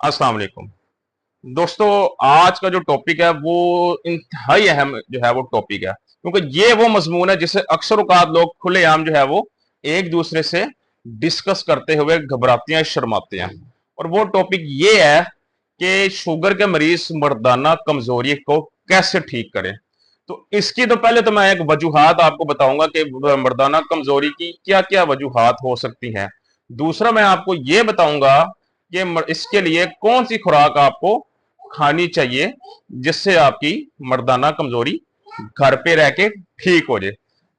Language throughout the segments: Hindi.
अस्सलाम वालेकुम दोस्तों। आज का जो टॉपिक है वो इंतहाई अहम जो है वो टॉपिक है, क्योंकि ये वो मजमून है जिसे अक्सर औकात लोग खुलेआम जो है वो एक दूसरे से डिस्कस करते हुए घबराते हैं, शर्माते हैं। और वो टॉपिक ये है कि शुगर के मरीज मर्दाना कमजोरी को कैसे ठीक करें। तो इसकी तो पहले तो मैं एक वजूहात आपको बताऊंगा कि मर्दाना कमजोरी की क्या क्या वजूहात हो सकती हैं। दूसरा मैं आपको ये बताऊंगा कि इसके लिए कौन सी खुराक आपको खानी चाहिए जिससे आपकी मर्दाना कमजोरी घर पे रह के ठीक हो जाए।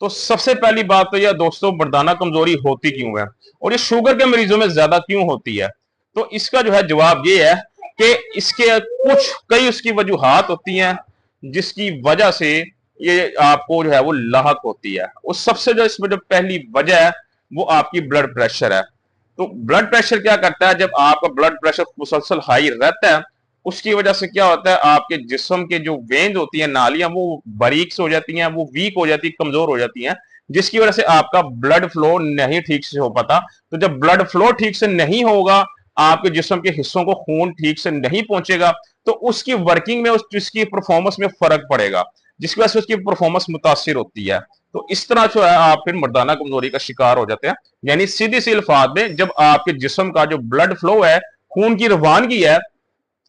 तो सबसे पहली बात तो यह दोस्तों, मर्दाना कमजोरी होती क्यों है और ये शुगर के मरीजों में ज्यादा क्यों होती है। तो इसका जो है जवाब ये है कि इसके कुछ कई उसकी वजूहात होती हैं जिसकी वजह से ये आपको जो है वो लाहक होती है। उस सबसे जो इसमें जो पहली वजह है वो आपकी ब्लड प्रेशर है। तो ब्लड प्रेशर क्या करता है, जब आपका ब्लड प्रेशर मुसलसल हाई रहता है उसकी वजह से क्या होता है, आपके जिस्म के जो वेन्स होती हैं, नालियां, वो बारीक से हो जाती हैं, वो वीक हो जाती है, कमजोर हो जाती हैं, जिसकी वजह से आपका ब्लड फ्लो नहीं ठीक से हो पाता। तो जब ब्लड फ्लो ठीक से नहीं होगा, आपके जिस्म के हिस्सों को खून ठीक से नहीं पहुंचेगा, तो उसकी वर्किंग में उसकी परफॉर्मेंस में फर्क पड़ेगा, जिसकी वजह से उसकी परफॉर्मेंस मुतासिर होती है। तो इस तरह जो है आप फिर मर्दाना कमजोरी का शिकार हो जाते हैं। यानी सीधी सी अल्फाज में, जब आपके जिस्म का जो ब्लड फ्लो है, खून की रवानगी है,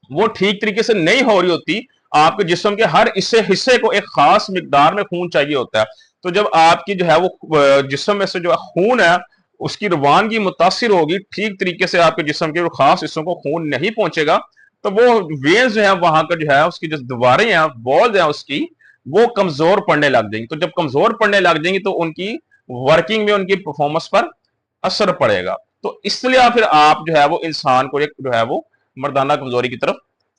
वो ठीक तरीके से नहीं हो रही होती, आपके जिस्म के हर हिस्से हिस्से को एक खास मिकदार में खून चाहिए होता है। तो जब आपकी जो है वो जिस्म में से जो खून है उसकी रवानगी मुतासिर होगी, ठीक तरीके से आपके जिस्म के खास हिस्सों को खून नहीं पहुंचेगा, तो वो वेन्स जो है वहां का जो है उसकी जो दीवारें हैं, वॉल्स हैं उसकी, वो कमजोर पड़ने लग जाएंगी। तो जब कमजोर पड़ने लग जाएंगी तो उनकी वर्किंग में, उनकी परफॉर्मेंस पर असर पड़ेगा। तो इसलिए फिर आप जो है वो इंसान को एक जो है वो मर्दाना कमजोरी की तरफ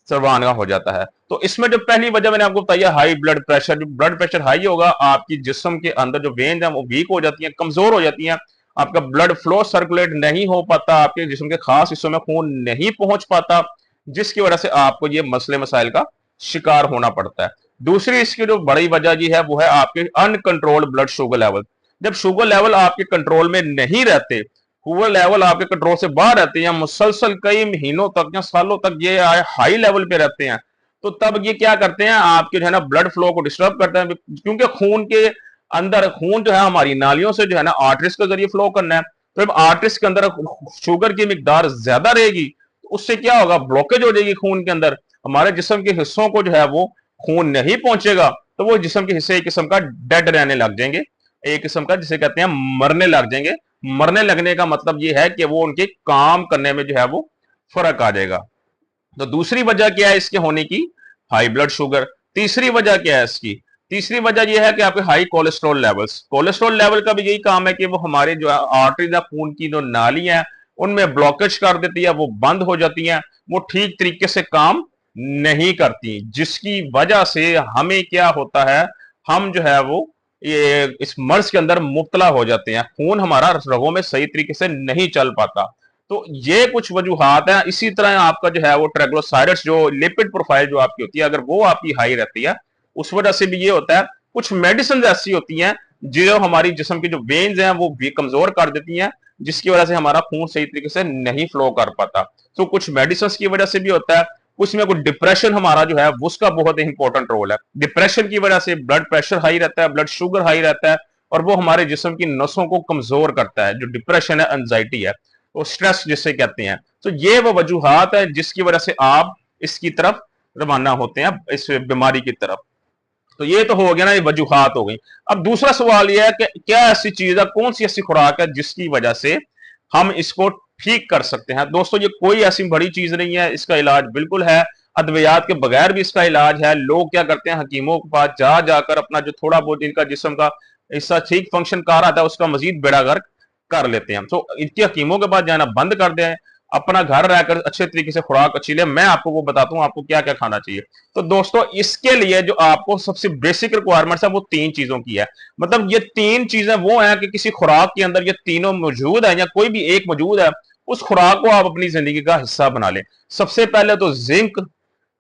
रवाना हो जाता है। तो इसमें जो पहली वजह मैंने आपको बताई है, हाई ब्लड प्रेशर। जो ब्लड प्रेशर हाई होगा, आपकी जिस्म के अंदर जो वेन्स हैं वो वीक हो जाती हैं, कमजोर हो जाती हैं, आपका ब्लड फ्लो सर्कुलेट नहीं हो पाता, आपके जिस्म के खास हिस्सों में खून नहीं पहुंच पाता, जिसकी वजह से आपको ये मसले मसाइल का शिकार होना पड़ता है। दूसरी इसकी जो बड़ी वजह जी है वो है आपके अनकंट्रोल्ड ब्लड शुगर लेवल। जब शुगर लेवल आपके कंट्रोल में नहीं रहते, शुगर लेवल आपके कंट्रोल से बाहर रहते हैं, मुसलसल कई महीनों तक या सालों तक ये हाई लेवल पे रहते हैं, तो तब ये क्या करते हैं, आपके जो है ना ब्लड फ्लो को डिस्टर्ब करते हैं। क्योंकि खून के अंदर, खून जो है हमारी नालियों से जो है ना आर्टरीज के जरिए फ्लो करना है, तो जब आर्टरीज के अंदर शुगर की मिकदार ज्यादा रहेगी तो उससे क्या होगा, ब्लॉकेज हो जाएगी खून के अंदर, हमारे जिस्म के हिस्सों को जो है वो खून नहीं पहुंचेगा, तो वो जिस्म के हिस्से एक किस्म का डेड रहने लग जाएंगे, एक किस्म का जिसे कहते हैं मरने लग जाएंगे। मरने लगने का मतलब ये है कि वो उनके काम करने में जो है वो फर्क आ जाएगा। तो दूसरी वजह क्या है इसके होने की, हाई ब्लड शुगर। तीसरी वजह क्या है इसकी, तीसरी वजह यह है कि आपके high cholesterol levels. Cholesterol level का भी यही काम है कि वो हमारे जो है आर्टरीज या खून की जो नालियां हैं उनमें ब्लॉकेज कर देती है, वो बंद हो जाती हैं, वो ठीक तरीके से काम नहीं करती, जिसकी वजह से हमें क्या होता है, हम जो है वो ये इस मर्ज के अंदर मुब्तला हो जाते हैं, खून हमारा रगों में सही तरीके से नहीं चल पाता। तो ये कुछ वजूहात हैं। इसी तरह आपका जो है वो ट्राइग्लिसराइड्स, जो लिपिड प्रोफाइल जो आपकी होती है, अगर वो आपकी हाई रहती है, उस वजह से भी ये होता है। कुछ मेडिसिन ऐसी होती हैं जो हमारी जिस्म की जो वेन्स हैं वो भी कमजोर कर देती हैं, जिसकी वजह से हमारा खून सही तरीके से नहीं फ्लो कर पाता। तो कुछ मेडिसिन की वजह से भी होता है। कुछ में कुछ डिप्रेशन हमारा जो है उसका बहुत इंपॉर्टेंट रोल है। डिप्रेशन की वजह से ब्लड प्रेशर हाई रहता है, ब्लड शुगर हाई रहता है, और वो हमारे जिस्म की नसों को कमजोर करता है। जो डिप्रेशन है, एंजाइटी है, वो स्ट्रेस जिसे कहते हैं। तो ये वो वजूहात है जिसकी वजह से आप इसकी तरफ रवाना होते हैं, इस बीमारी की तरफ। तो ये तो हो गया ना, ये वजूहात हो गई। अब दूसरा सवाल यह है कि क्या ऐसी चीज है, कौन सी ऐसी खुराक है जिसकी वजह से हम इसको ठीक कर सकते हैं। दोस्तों, ये कोई ऐसी बड़ी चीज नहीं है, इसका इलाज बिल्कुल है, अद्वियात के बगैर भी इसका इलाज है। लोग क्या करते हैं, हकीमों के पास जा जाकर अपना जो थोड़ा बहुत इनका जिस्म का हिस्सा ठीक फंक्शन कर रहा था उसका मजीद बेड़ा गर्क कर लेते हैं। तो इनके हकीमों के पास जाना बंद कर दें, अपना घर रहकर अच्छे तरीके से खुराक अच्छी ले। मैं आपको वो बताता हूँ आपको क्या क्या खाना चाहिए। तो दोस्तों, इसके लिए जो आपको सबसे बेसिक रिक्वायरमेंट्स है वो तीन चीजों की है। मतलब ये तीन चीजें वो हैं कि किसी खुराक के अंदर ये तीनों मौजूद है या कोई भी एक मौजूद है, उस खुराक को आप अपनी जिंदगी का हिस्सा बना लें। सबसे पहले तो जिंक,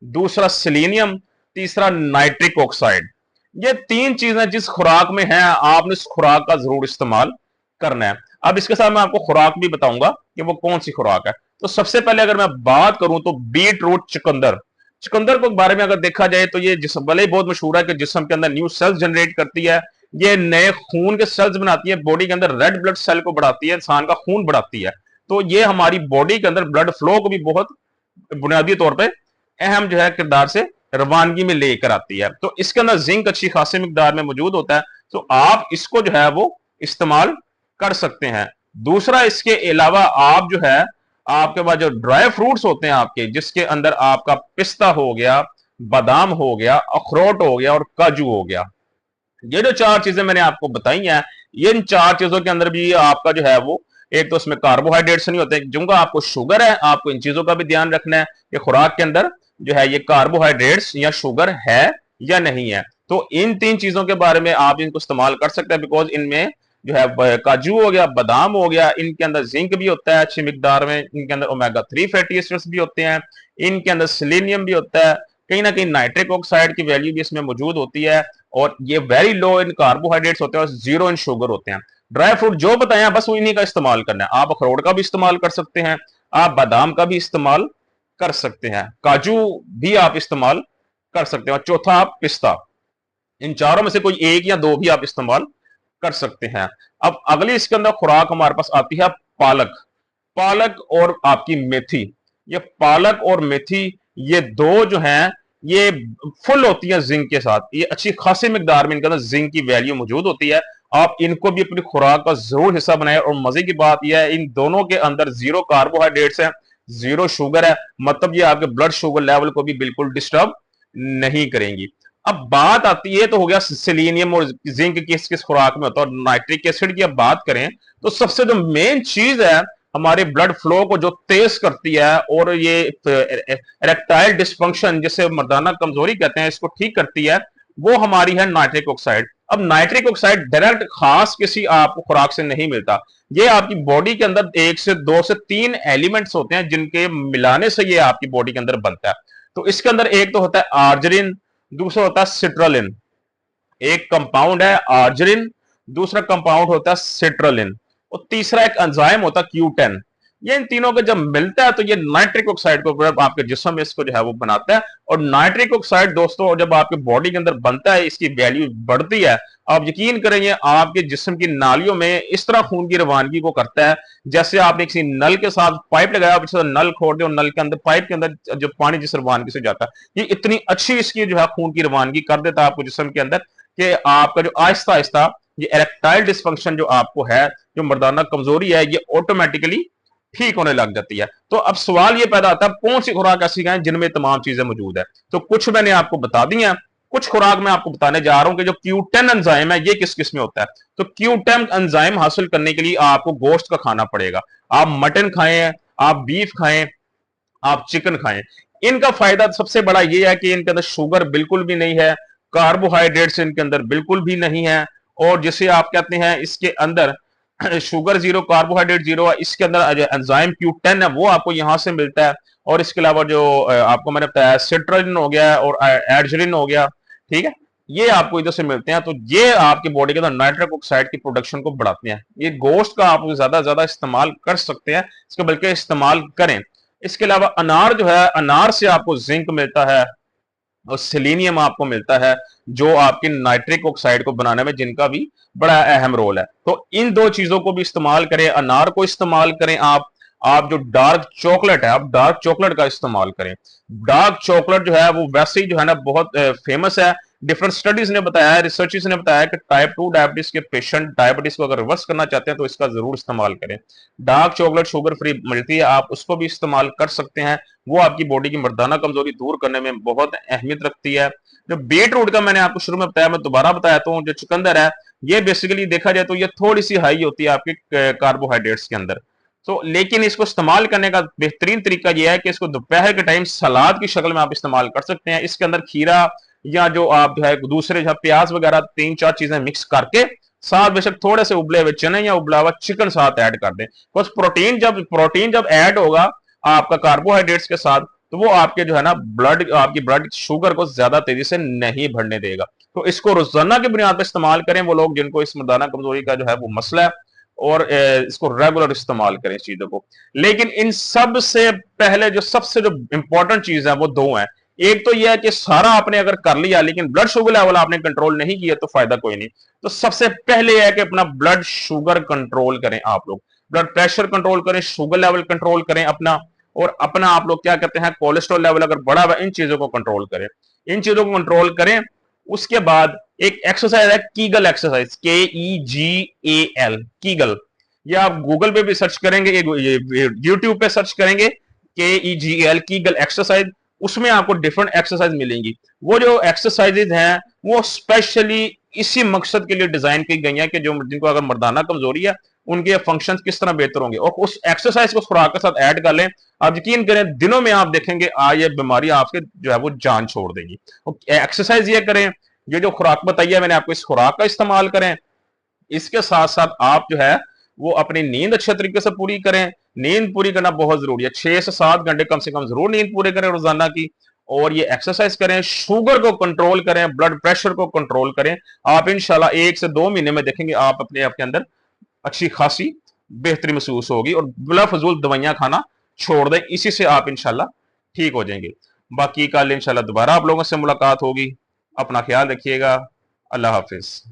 दूसरा सिलीनियम, तीसरा नाइट्रिक ऑक्साइड। ये तीन चीजें जिस खुराक में हैं, आपने इस खुराक का जरूर इस्तेमाल करना है। अब इसके साथ मैं आपको खुराक भी बताऊंगा कि वो कौन सी खुराक है। तो सबसे पहले अगर मैं बात करूं तो बीट रूट चुकंदर, चुकंदर को बारे में अगर देखा जाए तो ये जिसम भले ही बहुत मशहूर है कि जिसम के अंदर न्यू सेल्स जनरेट करती है, ये नए खून के सेल्स बनाती है, बॉडी के अंदर रेड ब्लड सेल को बढ़ाती है, इंसान का खून बढ़ाती है। तो ये हमारी बॉडी के अंदर ब्लड फ्लो को भी बहुत बुनियादी तौर पर अहम जो है किरदार से रवानगी में लेकर आती है। तो इसके अंदर जिंक अच्छी खासी मिकदार में मौजूद होता है, तो आप इसको जो है वो इस्तेमाल कर सकते हैं। दूसरा, इसके अलावा आप जो है आपके पास जो ड्राई फ्रूट्स होते हैं आपके, जिसके अंदर आपका पिस्ता हो गया, बादाम हो गया, अखरोट हो गया और काजू हो गया, ये जो चार चीजें मैंने आपको बताई हैं, ये इन चार चीजों के अंदर भी आपका जो है वो एक तो उसमें कार्बोहाइड्रेट्स नहीं होते, जिनका आपको शुगर है आपको इन चीजों का भी ध्यान रखना है कि खुराक के अंदर जो है ये कार्बोहाइड्रेट्स या शुगर है या नहीं है। तो इन तीन चीजों के बारे में आप इनको इस्तेमाल कर सकते हैं, बिकॉज इनमें जो है काजू हो गया, बादाम हो गया, इनके अंदर जिंक भी होता है अच्छी मिकदार में, इनके अंदर ओमेगा 3 फैटी एसिड्स भी होते हैं, इनके अंदर सेलेनियम भी होता है, कहीं ना कहीं नाइट्रिक ऑक्साइड की वैल्यू भी इसमें मौजूद होती है, और ये वेरी लो इन कार्बोहाइड्रेट्स होते हैं और जीरो इन शुगर होते हैं। ड्राई फ्रूट जो बताया बस इन्हीं का इस्तेमाल करना है। आप अखरोट का भी इस्तेमाल कर सकते हैं, आप बादाम का भी इस्तेमाल कर सकते हैं, काजू भी आप इस्तेमाल कर सकते हैं, और चौथा आप पिस्ता। इन चारों में से कोई एक या दो भी आप इस्तेमाल कर सकते हैं। अब अगली इसके अंदर खुराक हमारे पास आती है पालक, पालक और आपकी मेथी। ये पालक और मेथी ये दो जो हैं ये फुल होती है जिंक के साथ, ये अच्छी खासी मिकदार में इनके अंदर जिंक की वैल्यू मौजूद होती है। आप इनको भी अपनी खुराक का जरूर हिस्सा बनाएं, और मजे की बात यह है इन दोनों के अंदर जीरो कार्बोहाइड्रेट्स हैं, जीरो शुगर है, मतलब ये आपके ब्लड शुगर लेवल को भी बिल्कुल डिस्टर्ब नहीं करेंगी। अब बात आती है, तो हो गया सेलेनियम और जिंक किस किस खुराक में होता है, और नाइट्रिक एसिड की अब बात करें तो सबसे जो मेन चीज है हमारे ब्लड फ्लो को जो तेज करती है, और ये इरेक्टाइल डिस्फंक्शन जिसे मर्दाना कमजोरी कहते हैं इसको ठीक करती है, वो हमारी है नाइट्रिक ऑक्साइड। अब नाइट्रिक ऑक्साइड डायरेक्ट खास किसी आपको खुराक से नहीं मिलता, ये आपकी बॉडी के अंदर एक से दो से तीन एलिमेंट्स होते हैं जिनके मिलाने से ये आपकी बॉडी के अंदर बनता है। तो इसके अंदर एक तो होता है आर्जरिन, दूसरा होता है सिट्रलिन। एक कंपाउंड है आर्जरिन, दूसरा कंपाउंड होता है सिट्रलिन, और तीसरा एक एंजाइम होता है Q10। ये इन तीनों का जब मिलता है तो ये नाइट्रिक ऑक्साइड को आपके जिस्म में इसको जो है वो बनाता है। और नाइट्रिक ऑक्साइड दोस्तों जब आपके बॉडी के अंदर बनता है, इसकी वैल्यू बढ़ती है, आप यकीन करेंगे आपके जिस्म की नालियों में इस तरह खून की रवानगी को करता है जैसे आपने किसी नल के साथ पाइप लगाया, नल खोल दे और नल के अंदर पाइप के अंदर जो पानी जिस रवानगी से जाता है, ये इतनी अच्छी इसकी जो है खून की रवानगी कर देता है आपको जिस्म के अंदर कि आपका जो आहिस्ता आहिस्ता ये इरेक्टाइल डिस्फंक्शन जो आपको है, जो मर्दाना कमजोरी है, ये ऑटोमेटिकली ठीक होने लग जाती है। तो अब सवाल ये पैदा आता है कौन सी खुराक ऐसी है जिनमें तमाम चीजें मौजूद है। तो कुछ मैंने आपको बता दी हैं, कुछ खुराक मैं आपको बताने जा रहा हूं कि जो Q10 एंजाइम है ये किस किस में होता है। तो Q10 एंजाइम हासिल करने के लिए आपको गोश्त का खाना पड़ेगा, आप मटन खाएं, आप बीफ खाएं, आप चिकन खाएं। इनका फायदा सबसे बड़ा ये है कि इनके अंदर शुगर बिल्कुल भी नहीं है, कार्बोहाइड्रेट्स इनके अंदर बिल्कुल भी नहीं है, और जिसे आप कहते हैं इसके अंदर शुगर जीरो, कार्बोहाइड्रेट जीरो है। इसके अंदर एंजाइम Q10 है वो आपको यहां से मिलता है, और इसके अलावा जो आपको मैंने बताया सिट्रलिन हो गया और एडजरिन हो गया, ठीक है, ये आपको इधर से मिलते हैं। तो ये आपकी बॉडी के अंदर नाइट्रिक ऑक्साइड की प्रोडक्शन को बढ़ाते हैं। ये गोश्त का आप ज्यादा ज्यादा इस्तेमाल कर सकते हैं, इसके बल्कि इस्तेमाल करें। इसके अलावा अनार जो है, अनार से आपको जिंक मिलता है और सेलेनियम आपको मिलता है, जो आपकी नाइट्रिक ऑक्साइड को बनाने में जिनका भी बड़ा अहम रोल है। तो इन दो चीजों को भी इस्तेमाल करें, अनार को इस्तेमाल करें आप जो डार्क चॉकलेट है, आप डार्क चॉकलेट का इस्तेमाल करें। डार्क चॉकलेट जो है वो वैसे ही जो है ना बहुत फेमस है। डिफरेंट स्टडीज ने बताया है, रिसर्चर्स ने बताया है कि टाइप 2 डायबिटीज के पेशेंट डायबिटीज को अगर रिवर्स करना चाहते हैं तो इसका जरूर इस्तेमाल करें। डार्क चॉकलेट शुगर फ्री मिलती है, आप उसको भी इस्तेमाल कर सकते हैं, वो आपकी बॉडी की मर्दाना कमजोरी दूर करने में बहुत अहमियत रखती है। जो बीट रूट का मैंने आपको शुरू में बताया, मैं दोबारा बताता हूँ, जो चुकंदर है ये बेसिकली देखा जाए तो ये थोड़ी सी हाई होती है आपके कार्बोहाइड्रेट्स के अंदर। तो लेकिन इसको इस्तेमाल करने का बेहतरीन तरीका यह है कि इसको दोपहर के टाइम सलाद की शक्ल में आप इस्तेमाल कर सकते हैं। इसके अंदर खीरा या जो आप जो है दूसरे जो प्याज वगैरह तीन चार चीजें मिक्स करके साथ बेशक थोड़े से उबले हुए चने या उबला हुआ चिकन साथ ऐड कर दें। बस प्रोटीन जब ऐड होगा आपका कार्बोहाइड्रेट्स के साथ, तो वो आपके जो है ना आपकी ब्लड शुगर को ज्यादा तेजी से नहीं बढ़ने देगा। तो इसको रोजाना की बुनियाद पर इस्तेमाल करें वो लोग जिनको इस मर्दाना कमजोरी का जो है वो मसला है, और इसको रेगुलर इस्तेमाल करें इस चीजों को। लेकिन इन सब से पहले जो सबसे जो इंपॉर्टेंट चीज है वो दो है। एक तो यह है कि सारा आपने अगर कर लिया लेकिन ब्लड शुगर लेवल आपने कंट्रोल नहीं किया तो फायदा कोई नहीं। तो सबसे पहले यह है कि अपना ब्लड शुगर कंट्रोल करें आप लोग, ब्लड प्रेशर कंट्रोल करें, शुगर लेवल कंट्रोल करें अपना, और अपना आप लोग क्या करते हैं कोलेस्ट्रॉल लेवल अगर बढ़ा हुआ इन चीजों को कंट्रोल करें, इन चीजों को कंट्रोल करें। उसके बाद एक एक्सरसाइज है कीगल एक्सरसाइज, KEGAL, कीगल। ये आप गूगल पे भी सर्च करेंगे, यूट्यूब पे सर्च करेंगे KEGAL, कीगल एक्सरसाइज, उसमें आपको डिफरेंट एक्सरसाइज मिलेंगी। वो जो एक्सरसाइजेज हैं वो स्पेशली इसी मकसद के लिए डिजाइन की गई है कि जो जिनको अगर मर्दाना कमजोरी है उनके फंक्शंस किस तरह बेहतर होंगे, और उस एक्सरसाइज को खुराक के साथ ऐड कर लें। आप यकीन करें दिनों में आप देखेंगे ये बीमारी आपके जो है वो जान छोड़ देगी। एक्सरसाइज ये करें, ये जो खुराक बताई है मैंने आपको, इस खुराक का इस्तेमाल करें। इसके साथ साथ आप जो है वो अपनी नींद अच्छे तरीके से पूरी करें। नींद पूरी करना बहुत जरूरी है, 6 से 7 घंटे कम से कम जरूर नींद पूरे करें रोजाना की। और ये एक्सरसाइज करें, शुगर को कंट्रोल करें, ब्लड प्रेशर को कंट्रोल करें। आप इंशाल्लाह 1 से 2 महीने में देखेंगे आप अपने आपके अंदर अच्छी खासी बेहतरी महसूस होगी, और बिला फजूल दवाइयां खाना छोड़ दें, इसी से आप इंशाल्लाह ठीक हो जाएंगे। बाकी कल इंशाल्लाह दोबारा आप लोगों से मुलाकात होगी। अपना ख्याल रखिएगा। अल्लाह हाफिज।